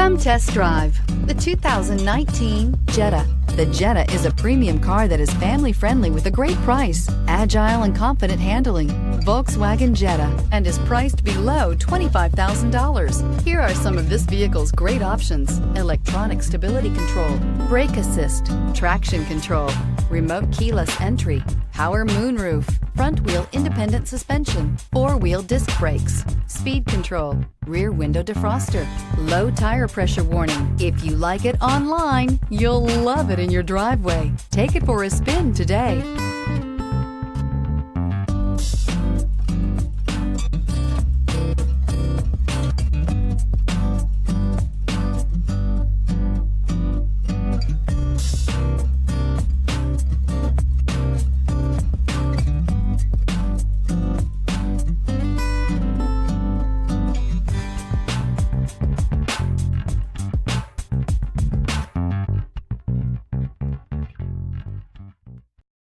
Come test drive the 2019 Jetta. The Jetta is a premium car that is family-friendly with a great price, agile and confident handling. Volkswagen Jetta, and is priced below $25,000. Here are some of this vehicle's great options: electronic stability control, brake assist, traction control, remote keyless entry, power moonroof, front wheel independent suspension, four-wheel disc brakes, speed control, rear window defroster, low tire pressure warning. If you like it online, you'll love it in your driveway. Take it for a spin today.